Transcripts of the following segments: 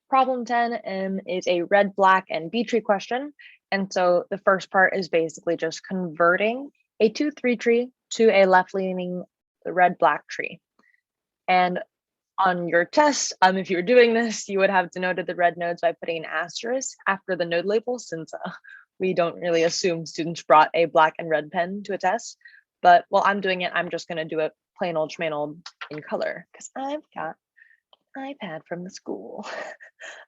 Problem 10 is a red, black, and B tree question. And so the first part is basically just converting a 2-3 tree to a left-leaning red, black tree. And on your test, if you were doing this, you would have denoted the red nodes by putting an asterisk after the node label, since we don't really assume students brought a black and red pen to a test. But while I'm doing it, I'm just going to do it plain old schmain old in color because I've got iPad from the school.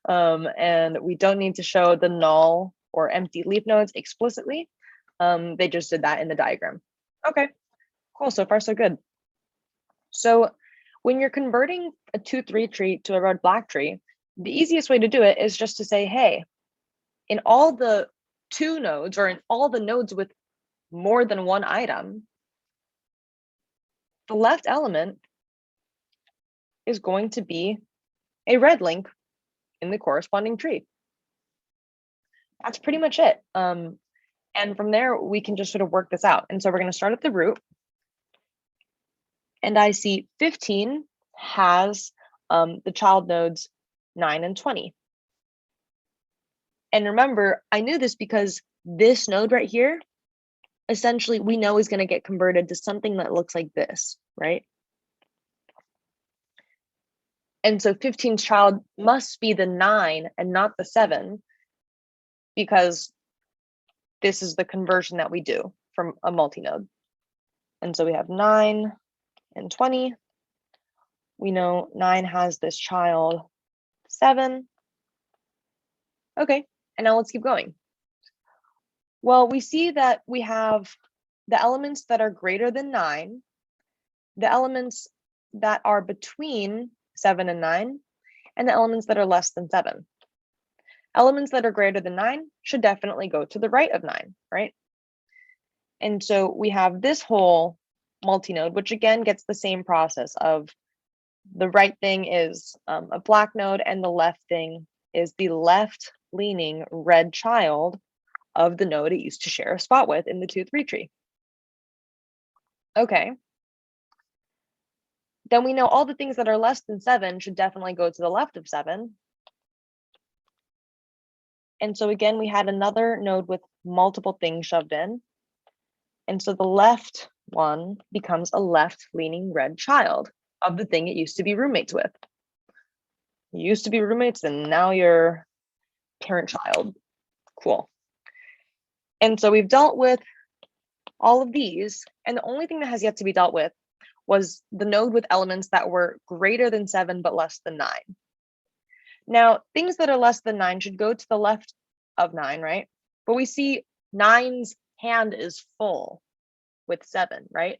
And we don't need to show the null or empty leaf nodes explicitly. They just did that in the diagram. Okay, cool. So far, so good. So when you're converting a 2-3 tree to a red black tree, the easiest way to do it is just to say, hey, in all the 2 nodes or in all the nodes with more than one item, the left element is going to be a red link in the corresponding tree. That's pretty much it. And from there, we can just sort of work this out. And so we're going to start at the root. And I see 15 has the child nodes 9 and 20. And remember, I knew this because this node right here, essentially, we know is going to get converted to something that looks like this, right? And so 15's child must be the 9 and not the 7, because this is the conversion that we do from a multi-node. And so we have 9 and 20. We know 9 has this child 7. Okay, and now let's keep going. Well, we see that we have the elements that are greater than 9, the elements that are between 7 and 9, and the elements that are less than 7. Elements that are greater than 9 should definitely go to the right of 9, right? And so we have this whole multi-node, which again gets the same process of the right thing is a black node and the left thing is the left-leaning red child of the node it used to share a spot with in the 2-3 tree. Okay. Then we know all the things that are less than 7 should definitely go to the left of 7. And so again, we had another node with multiple things shoved in. And so the left one becomes a left-leaning red child of the thing it used to be roommates with. You used to be roommates and now you're parent-child. Cool. And so we've dealt with all of these, and the only thing that has yet to be dealt with was the node with elements that were greater than 7 but less than 9. Now, things that are less than 9 should go to the left of 9, right? But we see 9's hand is full with 7, right?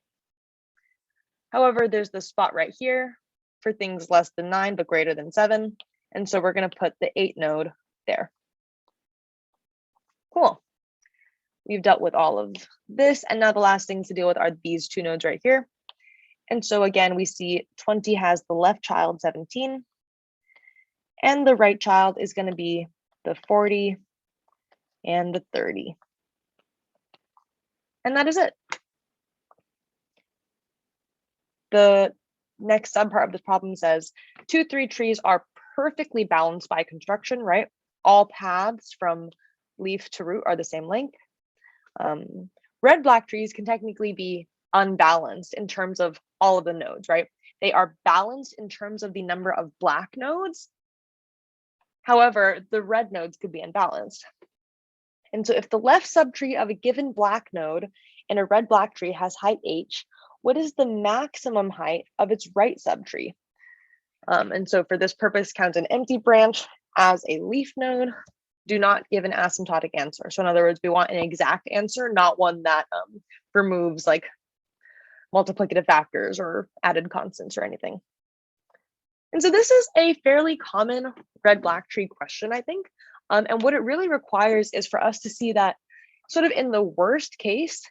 However, there's the spot right here for things less than 9 but greater than 7. And so we're going to put the 8 node there. Cool. We've dealt with all of this. And now the last things to deal with are these 2 nodes right here. And so again, we see 20 has the left child 17. And the right child is going to be the 40 and the 30. And that is it. The next subpart of this problem says 2-3 trees are perfectly balanced by construction, right? All paths from leaf to root are the same length. Red-black trees can technically be unbalanced in terms of all of the nodes, right? They are balanced in terms of the number of black nodes. However, the red nodes could be unbalanced. And so if the left subtree of a given black node in a red-black tree has height h, what is the maximum height of its right subtree? And so for this purpose, count an empty branch as a leaf node. Do not give an asymptotic answer. So in other words, we want an exact answer, not one that removes like multiplicative factors or added constants or anything. And so this is a fairly common red-black tree question, I think. And what it really requires is for us to see that sort of in the worst case,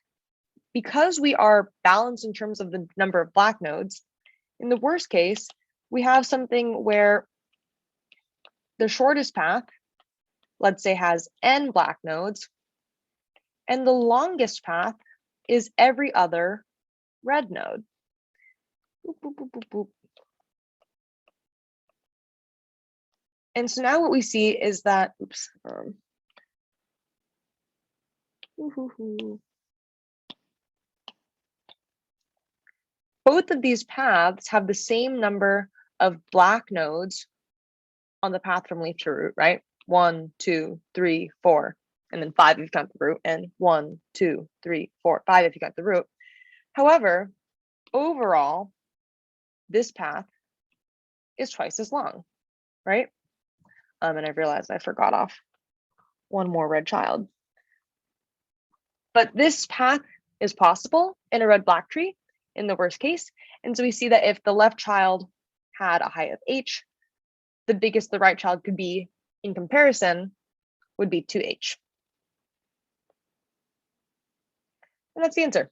because we are balanced in terms of the number of black nodes, in the worst case, we have something where the shortest path, let's say, has n black nodes, and the longest path is every other red node. Boop, boop, boop, boop, boop. And so now what we see is that, both of these paths have the same number of black nodes on the path from leaf to root, right? 1, 2, 3, 4, and then 5 if you count the root, and 1, 2, 3, 4, 5 if you count the root. However, overall, this path is twice as long, right? And I realized I forgot off one more red child. But this path is possible in a red-black tree in the worst case. And so we see that if the left child had a height of h, the biggest the right child could be in comparison would be 2h. And that's the answer.